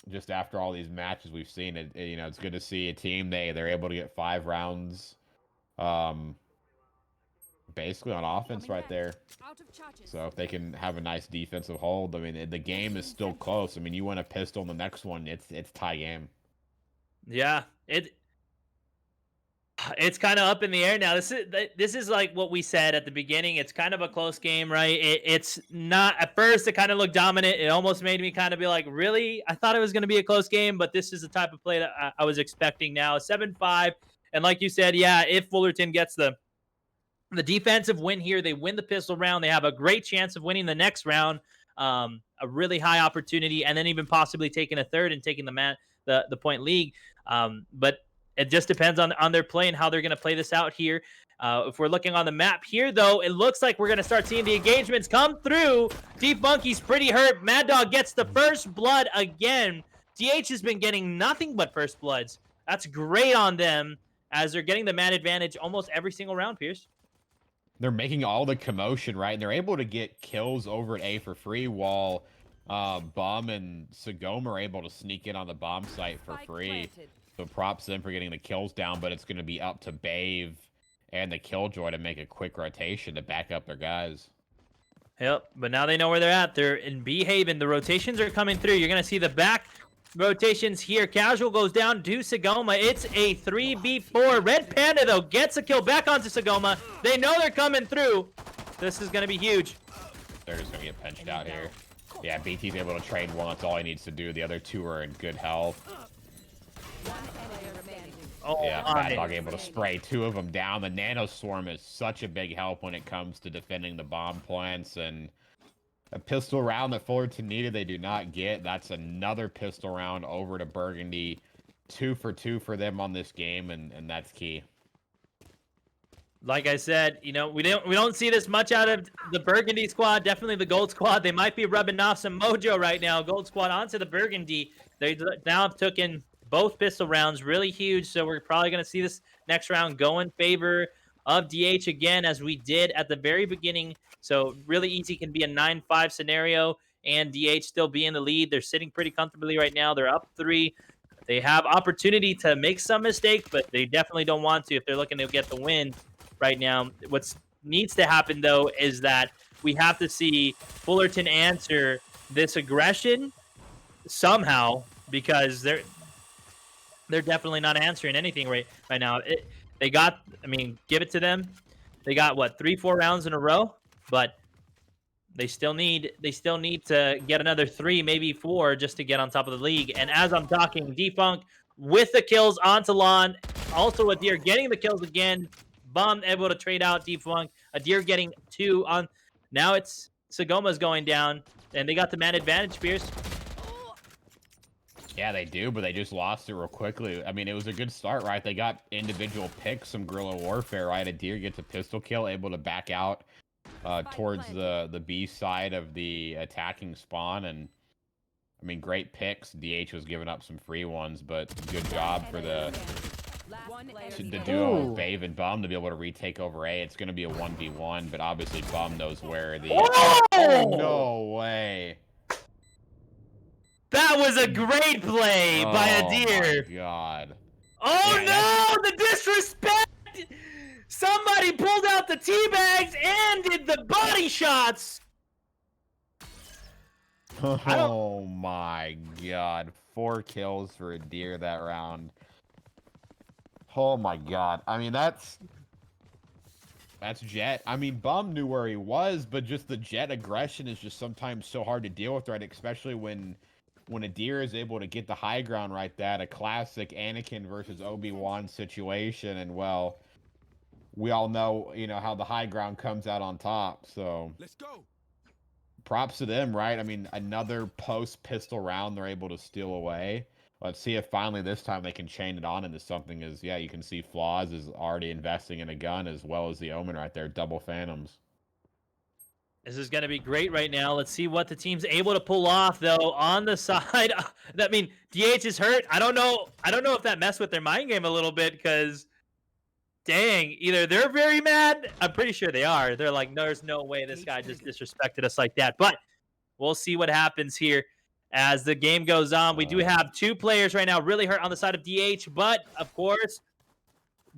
just after all these matches we've seen, it's good to see a team they're able to get 5 rounds basically on offense right there. So if they can have a nice defensive hold, I mean, the game is still close. I mean, you win a pistol in the next one, it's tie game. Yeah, it's kind of up in the air now. This is like what we said at the beginning. It's kind of a close game, right? It's not, at first it kind of looked dominant. It almost made me kind of be like, really? I thought it was going to be a close game, but this is the type of play that I was expecting now. 7-5, and like you said, yeah, if Fullerton gets the defensive win here, they win the pistol round, they have a great chance of winning the next round, a really high opportunity, and then even possibly taking a third and taking the point league. But it just depends on their play and how they're going to play this out here. If we're looking on the map here, though, it looks like we're going to start seeing the engagements come through. Deep Monkey's pretty hurt. Mad Dog gets the first blood again. DH has been getting nothing but first bloods. That's great on them, as they're getting the man advantage almost every single round, Pierce. They're making all the commotion, right? And they're able to get kills over at A for free, while Bum and Sagoma are able to sneak in on the bomb site for free. So props them for getting the kills down, but it's going to be up to Bave and the Killjoy to make a quick rotation to back up their guys. Yep, but now they know where they're at. They're in B Haven. The rotations are coming through. You're going to see the back rotations here. Casual goes down to Sagoma. It's a 3v4. Red Panda, though, gets a kill back onto Sagoma. They know they're coming through. This is going to be huge. They're just going to get pinched out here. Yeah, BT's able to trade one. That's all he needs to do. The other 2 are in good health. Oh, yeah, Bad Dog able to spray 2 of them down. The Nano Swarm is such a big help when it comes to defending the bomb plants, and a pistol round that Fullerton needed, they do not get. That's another pistol round over to Burgundy. 2 for 2 for them on this game, and that's key. Like I said, we don't see this much out of the Burgundy squad. Definitely the Gold squad. They might be rubbing off some mojo right now. Gold squad onto the Burgundy. They now have taken both pistol rounds, really huge. So we're probably going to see this next round go in favor of DH again, as we did at the very beginning. So really easy, can be a 9-5 scenario, and DH still be in the lead. They're sitting pretty comfortably right now. They're up 3. They have opportunity to make some mistakes, but they definitely don't want to if they're looking to get the win right now. What needs to happen, though, is that we have to see Fullerton answer this aggression somehow, because they're definitely not answering anything right now. They got, give it to them. They got, 3-4 rounds in a row, but they still need to get another 3, maybe 4, just to get on top of the league. And as I'm talking, Defunk with the kills onto Lon, also Adir getting the kills again. Bum able to trade out Defunk. Adir getting 2 on. Now it's Sagoma's going down, and they got the man advantage, Pierce. Yeah, they do, but they just lost it real quickly. I mean, it was a good start, right? They got individual picks, some guerrilla warfare, right? Adir gets a pistol kill, able to back out towards the B side of the attacking spawn, and great picks. DH was giving up some free ones, but good job for the the duo Ooh. of Bave and Bum to be able to retake over A. It's going to be a 1v1, but obviously Bum knows where the... Oh! Oh, no way. That was a great play by a Oh, deer. my God. Oh, Yeah, no! The disrespect! Somebody pulled out the teabags and did the body shots! Oh, my God. 4 kills for a deer that round. Oh, my God. I mean, that's Jet. I mean, Bum knew where he was, but just the Jet aggression is just sometimes so hard to deal with, right? Especially when a deer is able to get the high ground right there, a classic Anakin versus Obi-Wan situation, and well, we all know, how the high ground comes out on top, so Let's go. props to them, right? I mean, another post-pistol round they're able to steal away. Let's see if finally this time they can chain it on into something. Yeah, you can see Flaws is already investing in a gun as well as the Omen right there, double Phantoms. This is going to be great right now. Let's see what the team's able to pull off, though. On the side, I mean, DH is hurt. I don't know if that messed with their mind game a little bit, because, dang, either they're very mad. I'm pretty sure they are. They're like, no, there's no way this guy just disrespected us like that. But we'll see what happens here as the game goes on. We do have 2 players right now really hurt on the side of DH, but of course,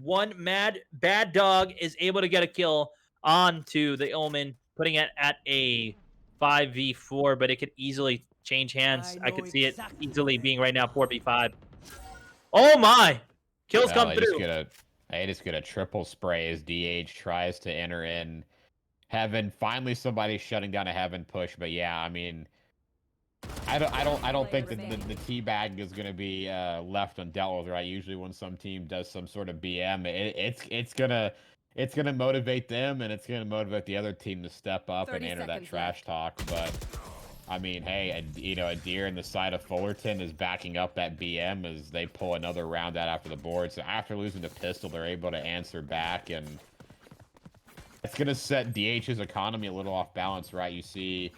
one bad dog is able to get a kill onto the Omen, putting it at a 5v4, but it could easily change hands. I could see it easily being right now 4v5. Oh my! Kills come through. They just get a triple spray as DH tries to enter in Heaven. Finally, somebody shutting down a Heaven push, but yeah, I mean, I don't think that the teabag is going to be left undealt with, right? Usually, when some team does some sort of BM, it's gonna motivate them, and it's gonna motivate the other team to step up and enter that trash talk. But I mean, hey, a deer in the side of Fullerton is backing up that BM as they pull another round out after the board. So after losing the pistol, they're able to answer back, and it's gonna set DH's economy a little off balance, right? You see.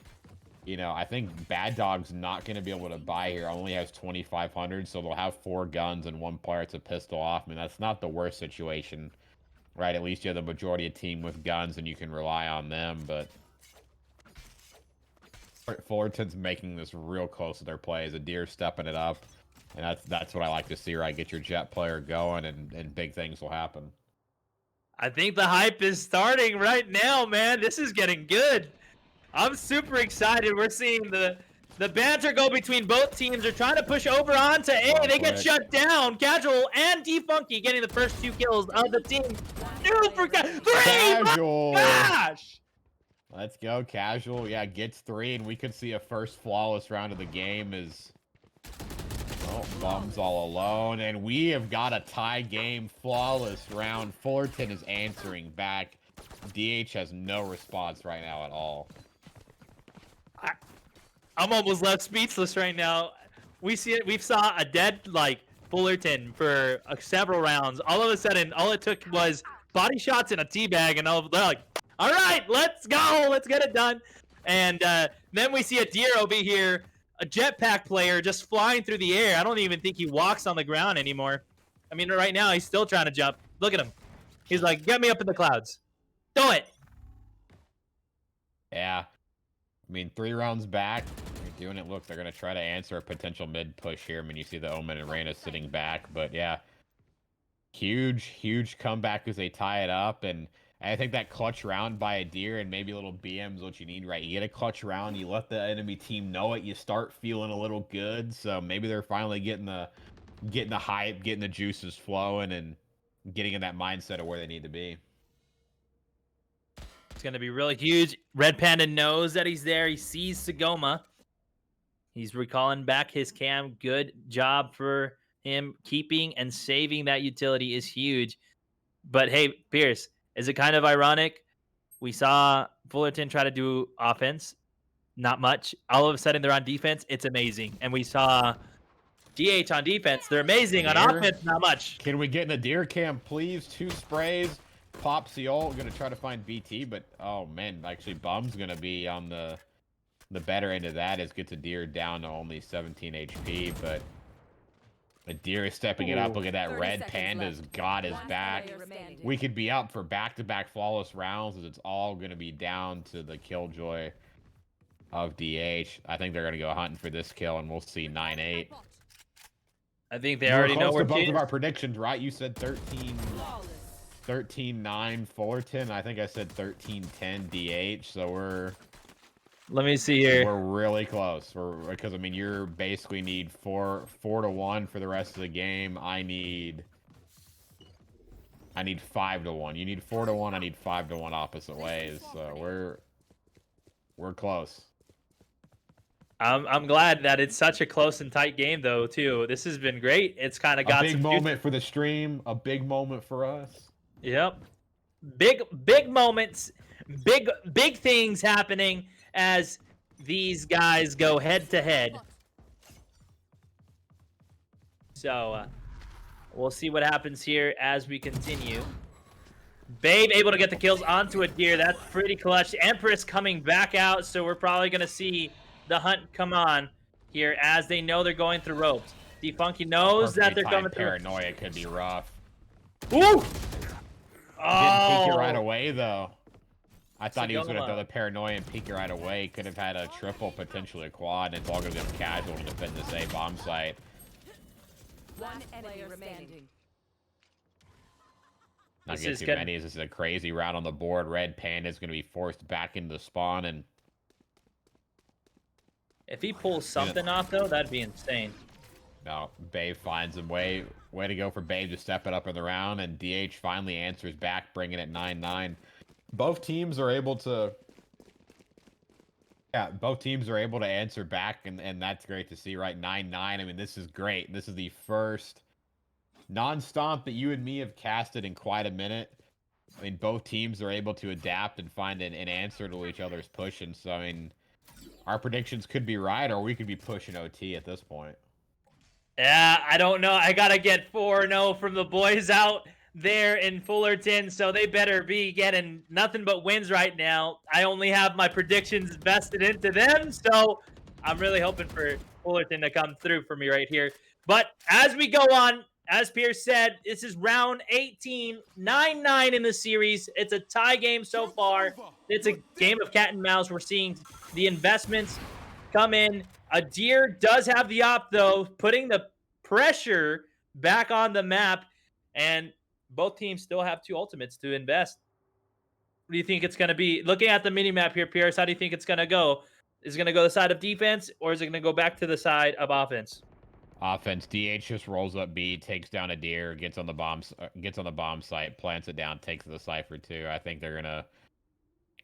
I think Bad Dog's not going to be able to buy here. Only has 2,500, so they'll have 4 guns and 1 player to pistol off. I mean, that's not the worst situation, right? At least you have the majority of team with guns, and you can rely on them. But Fullerton's making this real close to their plays. A deer stepping it up, and that's what I like to see, right? Get your Jet player going, and big things will happen. I think the hype is starting right now, man. This is getting good. I'm super excited. We're seeing the banter go between both teams. They're trying to push over onto A. They get shut down. Casual and Defunky getting the first 2 kills of the team. 2 for Casual. Gosh! Let's go, Casual. Yeah, gets 3, and we could see a first flawless round of the game as Bum's all alone, and we have got a tie game, flawless round. Fullerton is answering back. DH has no response right now at all. I'm almost left speechless right now. We saw a dead Fullerton for several rounds. All of a sudden, all it took was body shots and a teabag, and they're like, "All right, let's go, let's get it done." And then we see a deer over here, a jetpack player just flying through the air. I don't even think he walks on the ground anymore. I mean, right now he's still trying to jump. Look at him. He's like, "Get me up in the clouds." Do it. Yeah. I mean, 3 rounds back, they're doing it. Look, they're going to try to answer a potential mid push here. I mean, you see the Omen and Reyna sitting back, but yeah. Huge comeback as they tie it up, and I think that clutch round by a deer and maybe a little BM is what you need, right? You get a clutch round, you let the enemy team know it, you start feeling a little good, so maybe they're finally getting the hype, getting the juices flowing, and getting in that mindset of where they need to be. It's going to be really huge. Red Panda knows that he's there. He sees Sagoma. He's recalling back his cam. Good job for him. Keeping and saving that utility is huge. But hey, Pierce, is it kind of ironic? We saw Fullerton try to do offense. Not much. All of a sudden, they're on defense. It's amazing. And we saw DH on defense. They're amazing. On offense, not much. Can we get in the deer cam, please? 2 sprays. Pop Seol gonna try to find BT, but oh man, actually Bum's gonna be on the better end of that. As gets a deer down to only 17 HP, but The deer is stepping it up. Ooh. Look at that. 30 Red seconds Panda's left. got his One back. player remaining. We could be up for back-to-back flawless rounds, as it's all going to be down to the killjoy of DH. I think they're going to go hunting for this kill, and we'll see 9-8. I think they We're already know close where to both she of is. our predictions, right? You said 13-9 Fullerton. I think I said 13-10 DH. So Let me see here. we're really close. Because I mean, you're basically need 4-1 for the rest of the game. I need 5-1. You need 4-1. I need 5-1 opposite ways. So we're close. I'm glad that it's such a close and tight game, though. Too. This has been great. It's kind of A got big some moment for the stream. A big moment for us. Yep. Big moments. Big things happening as these guys go head to head. So we'll see what happens here as we continue. Babe able to get the kills onto a deer. That's pretty clutch. Empress coming back out, so we're probably going to see the hunt come on here as they know they're going through ropes. Defunky knows that they're coming through. Paranoia could be rough. Ooh! Didn't peek it right away, though. I thought he was going to Sagoma. throw the paranoia and peek it right away. Could have had a triple, potentially a quad, and it's all going to be casual to defend this A bomb site. One enemy remaining. Not This get is too good. many. This is a crazy round on the board. Red Panda is going to be forced back into the spawn, and If he pulls something off, though, that'd be insane. no, Babe finds him. Way to go for Babe to step it up in the round, and DH finally answers back, bringing it 9-9. Both teams are able to. Yeah, both teams are able to answer back, and that's great to see, right? 9-9. I mean, this is great. This is the first non-stomp that you and me have casted in quite a minute. I mean, both teams are able to adapt and find an answer to each other's pushing. So, I mean, our predictions could be right, or we could be pushing OT at this point. Yeah, I don't know. I got to get 4-0 from the boys out there in Fullerton, so they better be getting nothing but wins right now. I only have my predictions vested into them, so I'm really hoping for Fullerton to come through for me right here. But as we go on, as Pierce said, this is round 18, 9-9 in the series. It's a tie game so far. It's a game of cat and mouse. We're seeing the investments come in. A deer does have the op, though, putting the pressure back on the map. And both teams still have two ultimates to invest. What do you think it's going to be? Looking at the mini-map here, Pierce, how do you think it's going to go? Is it going to go the side of defense, or is it going to go back to the side of offense? Offense. DH just rolls up B, takes down a deer, gets on the bomb site, plants it down, takes the cipher too. I think they're gonna.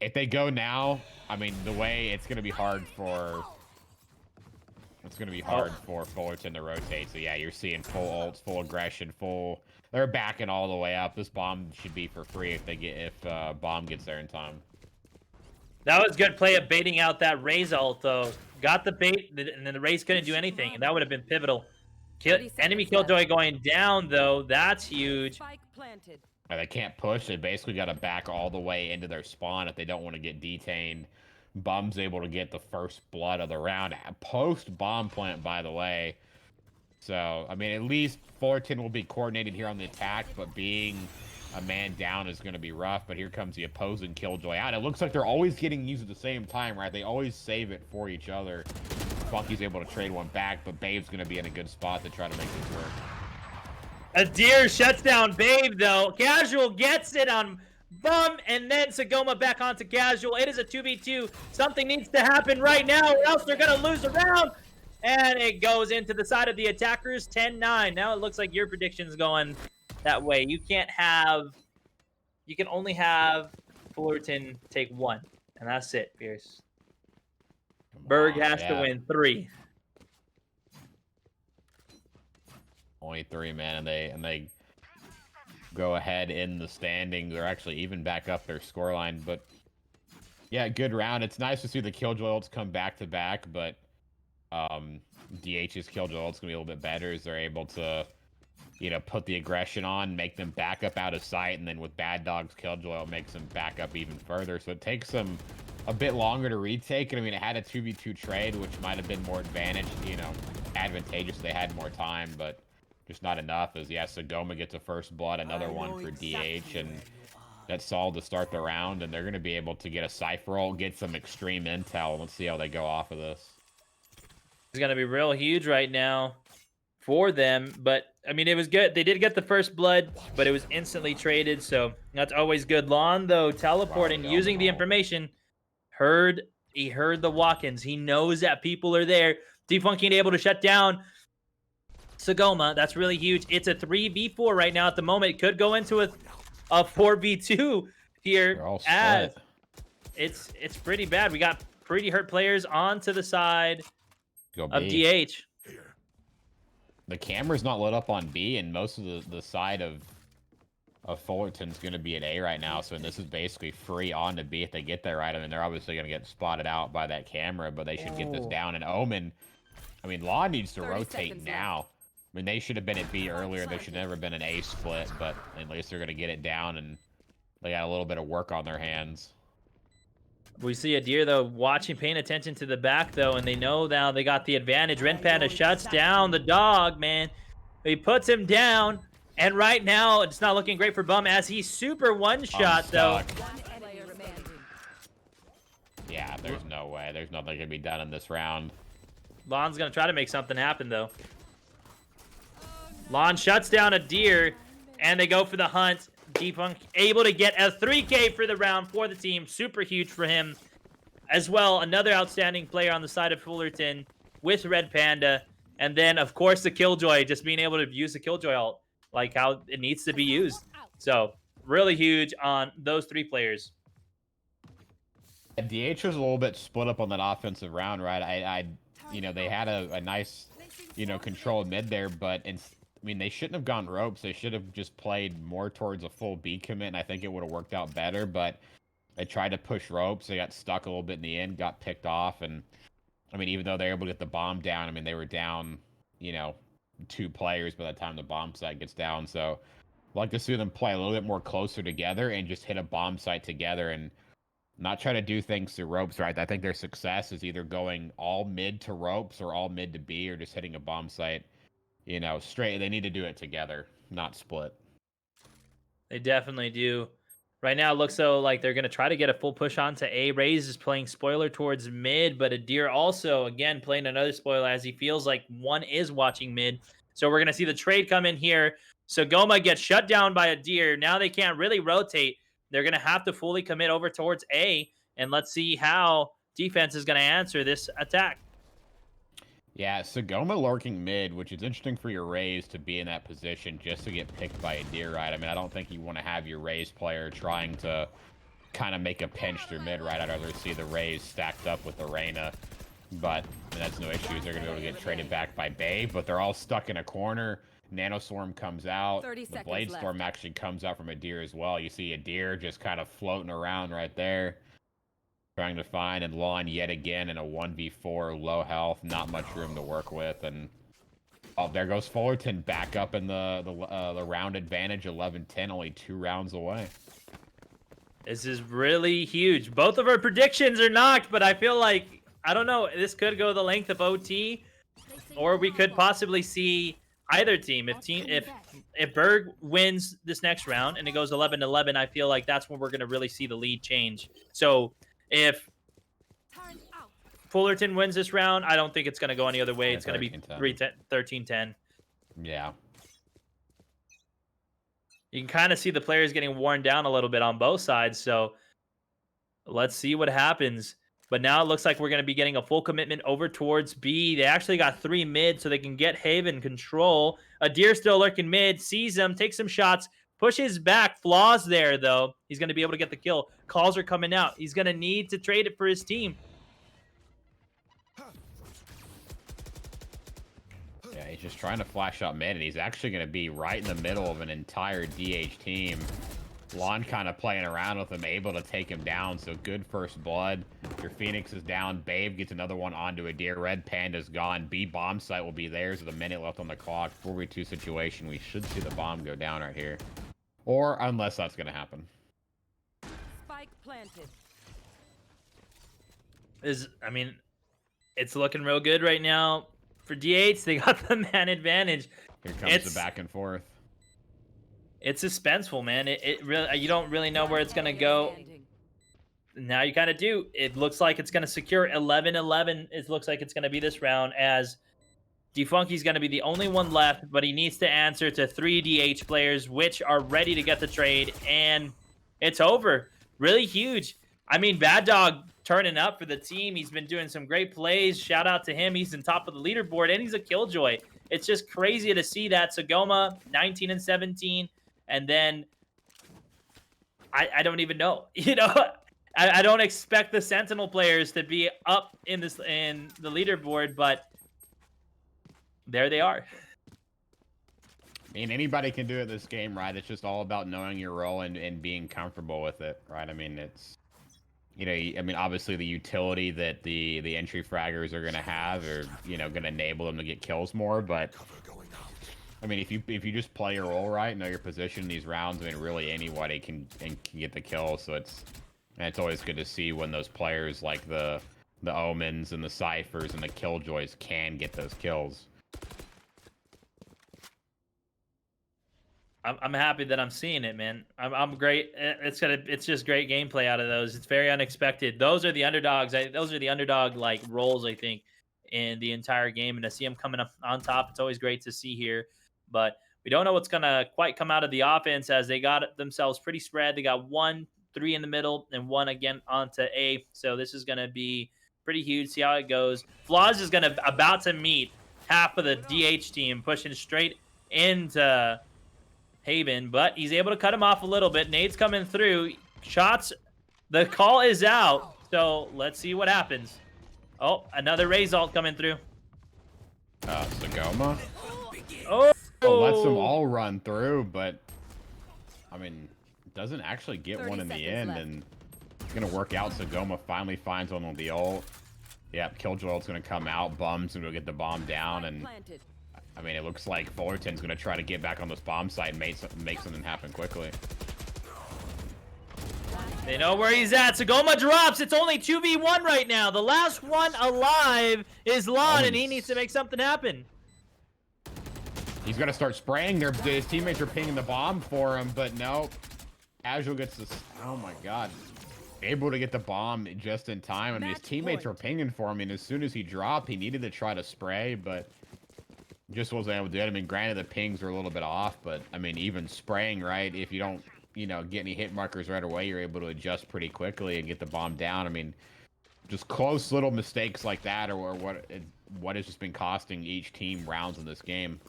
If they go now, I mean, the way it's gonna be hard for. It's gonna be hard for Fullerton to rotate. So yeah, you're seeing full ults, full aggression, full. They're backing all the way up. This bomb should be for free if bomb gets there in time. That was good play of baiting out that Raze ult, though. Got the bait, and then the Raze couldn't do anything, and that would have been pivotal. Enemy killjoy going down, though. That's huge. Spike planted. They can't push. They basically got to back all the way into their spawn if they don't want to get detained. Bum's able to get the first blood of the round. Post bomb plant, by the way. So, I mean, at least Fullerton will be coordinated here on the attack, but being a man down is going to be rough. But here comes the opposing killjoy out. It looks like they're always getting used at the same time, right? They always save it for each other. Funky's able to trade one back, but Babe's going to be in a good spot to try to make this work. A deer shuts down Babe, though. Casual gets it on Bum, and then Sagoma back onto Casual. It is a 2v2. Something needs to happen right now, or else they're going to lose the round. And it goes into the side of the attackers, 10-9. Now it looks like your prediction's going that way. You can only have Fullerton take one, and that's it, Pierce. BURG has to win 3. Only 3, man, and they go ahead in the standings. They're actually even back up their scoreline, but yeah, good round. It's nice to see the killjoy ults come back to back, but DH's killjoy ult's gonna be a little bit better as they're able to, you know, put the aggression on, make them back up out of sight, and then with Bad Dog's killjoy, it makes them back up even further. So it takes them a bit longer to retake. And I mean, it had a 2v2 trade, which might have been more advantageous if they had more time, but just not enough. As yeah, Sagoma gets a first blood, another one for DH, and that's solid to start the round. And they're going to be able to get a Cypher ult, get some extreme intel. Let's see how they go off of this. It's gonna be real huge right now for them, but I mean, it was good. They did get the first blood, but it was instantly traded, so that's always good. Lon, though, teleporting, using the information, he heard the walk-ins. He knows that people are there. Defunking able to shut down Sagoma. That's really huge. It's a 3v4 right now at the moment. It could go into a 4v2 here. They're all As split. it's pretty bad. We got pretty hurt players onto the side Go of B. DH. The camera's not lit up on B, and most of the side of Fullerton's going to be at A right now. So this is basically free on to B if they get there right. I mean, they're obviously going to get spotted out by that camera, but they should get this down. And Omen, I mean, Law needs to rotate now. I mean, they should have been at B earlier. There should never have been an A split, but at least they're going to get it down, and they got a little bit of work on their hands. We see Adir, though, watching, paying attention to the back, though, and they know now they got the advantage. Red Panda shuts down the dog, man. He puts him down, and right now it's not looking great for Bum as he's super one-shot, though. Yeah, there's no way. There's nothing going to be done in this round. Lon's going to try to make something happen, though. Lon shuts down Adir, and they go for the hunt. Defunk able to get a 3K for the round for the team. Super huge for him. As well, another outstanding player on the side of Fullerton with Red Panda. And then, of course, the Killjoy, just being able to use the Killjoy ult like how it needs to be used. So, really huge on those three players. DH was a little bit split up on that offensive round, right? You know, they had a nice, you know, controlled mid there, but I mean, they shouldn't have gone ropes. They should have just played more towards a full B commit, and I think it would have worked out better, but they tried to push ropes. They got stuck a little bit in the end, got picked off, and I mean, even though they were able to get the bomb down, I mean, they were down, you know, 2 players by the time the bomb site gets down, so I'd like to see them play a little bit more closer together and just hit a bomb site together and not try to do things through ropes, right? I think their success is either going all mid to ropes or all mid to B or just hitting a bomb site. You know, straight. They need to do it together, not split. They definitely do. Right now, it looks so like they're going to try to get a full push onto A. Raze is playing spoiler towards mid, but Adir also, again, playing another spoiler as he feels like one is watching mid. So we're going to see the trade come in here. So Goma gets shut down by Adir. Now they can't really rotate. They're going to have to fully commit over towards A, and let's see how defense is going to answer this attack. Yeah, Sagoma lurking mid, which is interesting for your Raze to be in that position just to get picked by Adir, right? I mean, I don't think you want to have your Raze player trying to kind of make a pinch through mid, right? I'd rather see the Raze stacked up with the Reyna, but I mean, that's no issues. They're going to be able to get traded back by Babe, but they're all stuck in a corner. Nanoswarm comes out. The Blade Storm actually comes out from Adir as well. You see Adir just kind of floating around right there, trying to find, and Lon yet again in a 1v4, low health, not much room to work with, and oh, there goes Fullerton back up in the round advantage, 11-10, only 2 rounds away. This is really huge. Both of our predictions are knocked, but I feel like, I don't know, this could go the length of OT, or we could possibly see either team. If BURG wins this next round and it goes 11-11, I feel like that's when we're going to really see the lead change. So if Fullerton wins this round, I don't think it's going to go any other way. It's going to be 13-10. Yeah. You can kind of see the players getting worn down a little bit on both sides. So let's see what happens. But now it looks like we're going to be getting a full commitment over towards B. They actually got 3 mid, so they can get Haven control. Adir still lurking mid, sees him, takes some shots, pushes back. Flaws there, though. He's going to be able to get the kill. Calls are coming out. He's going to need to trade it for his team. Yeah, he's just trying to flash out mid, and he's actually going to be right in the middle of an entire DH team. Lon kind of playing around with him, able to take him down, so good first blood. Your Phoenix is down. Babe gets another one onto Adir. Red Panda's gone. B bomb site will be theirs with a minute left on the clock. 4v2 situation. We should see the bomb go down right here. Or unless that's going to happen. Spike planted. I mean, it's looking real good right now For DH, they got the man advantage. Here comes It's the back and forth. it's suspenseful, man. It really you don't really know where it's gonna Player go. standing. Now you kind of do. It looks like it's gonna secure 11-11. It looks like it's gonna be this round as Defunky's going to be the only one left, but he needs to answer to 3 DH players, which are ready to get the trade, and it's over. Really huge. I mean, Bad Dog turning up for the team. He's been doing some great plays. Shout out to him. He's in top of the leaderboard, and he's a killjoy. It's just crazy to see that. Sagoma, 19 and 17, and then I don't even know. You know, I don't expect the Sentinel players to be up in the leaderboard, but there they are. I mean, anybody can do it this game, right? It's just all about knowing your role and being comfortable with it, right? I mean, it's, you know, I mean, obviously the utility that the entry fraggers are going to have are, you know, going to enable them to get kills more, but I mean, if you just play your role right, know your position in these rounds, I mean, really anybody can get the kill, so it's always good to see when those players like the Omens and the Cyphers and the Killjoys can get those kills. I'm happy that I'm seeing it, man. I'm great. It's just great gameplay out of those. It's very unexpected. Those are the underdogs. Those are the underdog like roles, I think, in the entire game. And to see them coming up on top, it's always great to see here. But we don't know what's gonna quite come out of the offense as they got themselves pretty spread. They got 1, 3 in the middle, and 1 again onto A. So this is gonna be pretty huge. See how it goes. Flaws is about to meet half of the DH team, pushing straight into Haven, but he's able to cut him off a little bit. Nade's coming through. Shots. The call is out. So let's see what happens. Oh, another Raze ult coming through. Sagoma Oh, lets them all run through, but I mean, doesn't actually get 30 one in the seconds end, left. and it's gonna work out. Sagoma finally finds one on the ult. Yep, Killjoy ult's gonna come out. Bum's gonna get the bomb down, and Planted. I mean, it looks like Fullerton's going to try to get back on this bomb site and make something happen quickly. they know where he's at. Sagoma drops. It's only 2v1 right now. The last one alive is Lon, and he needs to make something happen. He's going to start spraying. His teammates are pinging the bomb for him, but no. Azul gets this. Oh my god. Able to get the bomb just in time. I mean, his teammates were pinging for him, and as soon as he dropped, he needed to try to spray, but just wasn't able to do it. I mean, granted, the pings are a little bit off, but I mean, even spraying, right? If you don't, you know, get any hit markers right away, you're able to adjust pretty quickly and get the bomb down. I mean, just close little mistakes like that, or what has just been costing each team rounds in this game.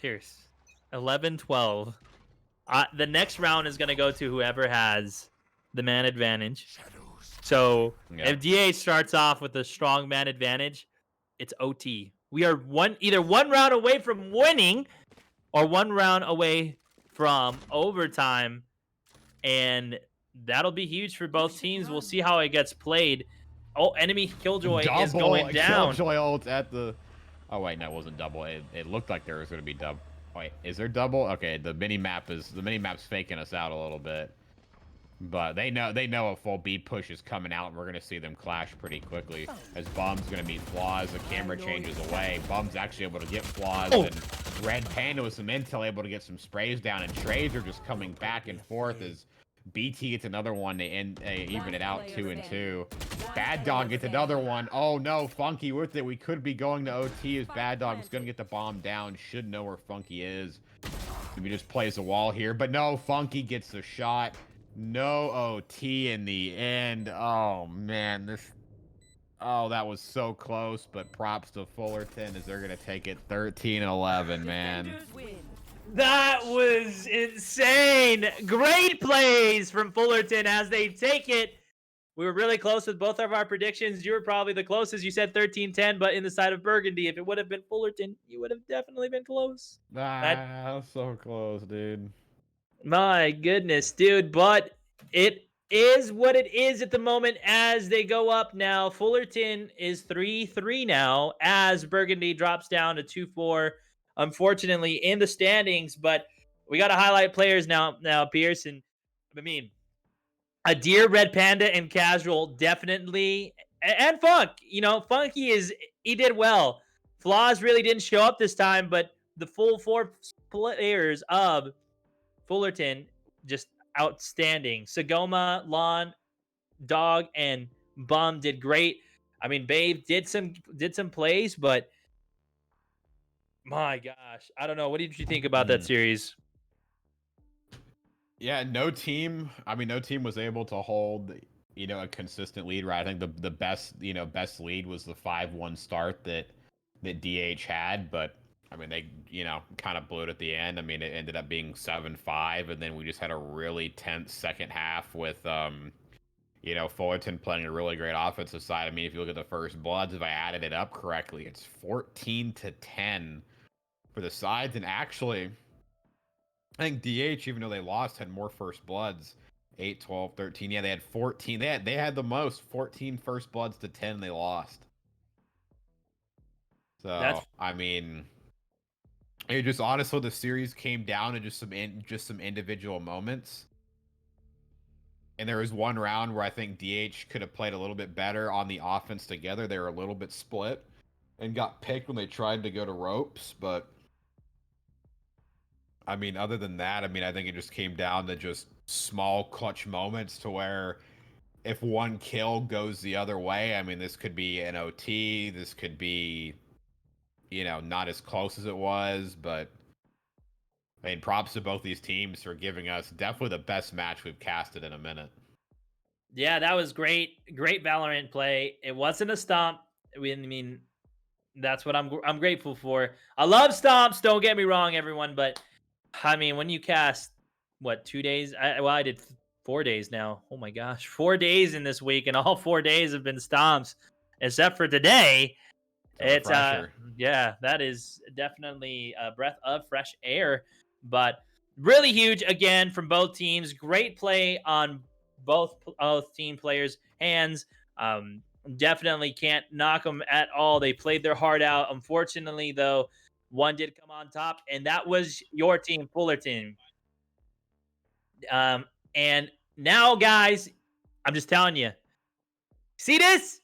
Pierce, 11-12. The next round is going to go to whoever has the man advantage. So Yeah. if DA starts off with a strong man advantage, it's OT. We are either one round away from winning or one round away from overtime. And that'll be huge for both teams. We'll see how it gets played. Oh, enemy Killjoy is going down. Killjoy ult at the... Oh, wait, no, it wasn't double. It looked like there was going to be double. Wait, is there double? Okay, the mini-map's faking us out a little bit. But they know a full B push is coming out, and we're gonna see them clash pretty quickly. As Bum's gonna meet Flaws, the camera changes away. Bum's actually able to get Flaws, and Red Panda with some intel able to get some sprays down, and trades are just coming back and forth as BT gets another one to even it out 2-2. Bad Dog gets another one. Oh no, Funky with it. We could be going to OT as Bad Dog's gonna get the bomb down. Should know where Funky is. Maybe just plays the wall here, but no, Funky gets the shot. No OT in the end. Oh, man. Oh, that was so close, but props to Fullerton as they're going to take it 13-11, man. That was insane. Great plays from Fullerton as they take it. We were really close with both of our predictions. You were probably the closest. You said 13-10, but in the side of Burgundy, if it would have been Fullerton, you would have definitely been close. Ah, so close, dude. My goodness, dude. But it is what it is at the moment as they go up now. Fullerton is 3-3 now as Burgundy drops down to 2-4. Unfortunately, in the standings, but we got to highlight players now, Pierce. And I mean, A Deer, Red Panda, and Casual definitely, and Funk. You know, he did well. Flaws really didn't show up this time, but the full four players of Fullerton just outstanding. Sagoma, Lon, Dog, and Bum did great. I mean, Babe did some plays, but my gosh, I don't know. What did you think about that series? Yeah, no team. I mean, no team was able to hold, a consistent lead. Right. I think the best lead was the 5-1 start that DH had, but I mean, they kind of blew it at the end. I mean, it ended up being 7-5, and then we just had a really tense second half with Fullerton playing a really great offensive side. I mean, if you look at the first bloods, if I added it up correctly, it's 14-10 for the sides, and actually, I think DH, even though they lost, had more first bloods. 8, 12, 13. Yeah, they had 14. They had the most, 14 first bloods to 10 they lost. That's So, I mean, it just honestly the series came down to just some individual moments. And there was one round where I think DH could have played a little bit better on the offense together. They were a little bit split and got picked when they tried to go to ropes, but I mean, other than that, I mean, I think it just came down to just small clutch moments to where if one kill goes the other way, I mean, this could be an OT, this could be, not as close as it was, but I mean, props to both these teams for giving us definitely the best match we've casted in a minute. Yeah, that was great. Great Valorant play. It wasn't a stomp. I mean, that's what I'm grateful for. I love stomps. Don't get me wrong, everyone. But I mean, when you cast what 2 days? I did 4 days now. Oh my gosh, 4 days in this week, and all 4 days have been stomps, except for today. It's a refresher. Yeah, that is definitely a breath of fresh air, but really huge again from both teams. Great play on both team players' hands. Definitely can't knock them at all. They played their heart out. Unfortunately, though, one did come on top, and that was your team, Fullerton. And now, guys, I'm just telling you. See this?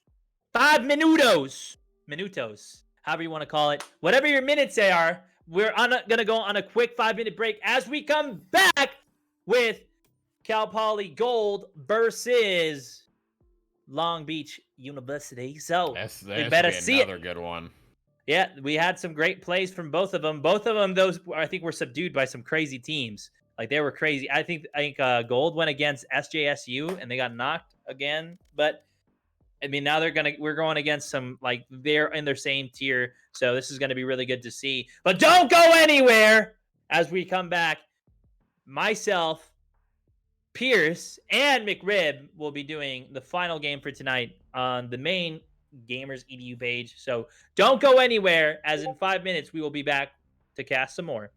5 minutos, however you want to call it, whatever your minutes they are. We're gonna go on a quick 5-minute break as we come back with Cal Poly Gold versus Long Beach University. So we better see another it. good one. Yeah, we had some great plays from both of them. Both of them, those I think were subdued by some crazy teams. Like they were crazy. I think Gold went against SJSU and they got knocked again, but I mean, now we're going against some, like, they're in their same tier. So this is going to be really good to see. But don't go anywhere as we come back. Myself, Pierce, and McRib will be doing the final game for tonight on the main Gamers EDU page. So don't go anywhere, as in 5 minutes we will be back to cast some more.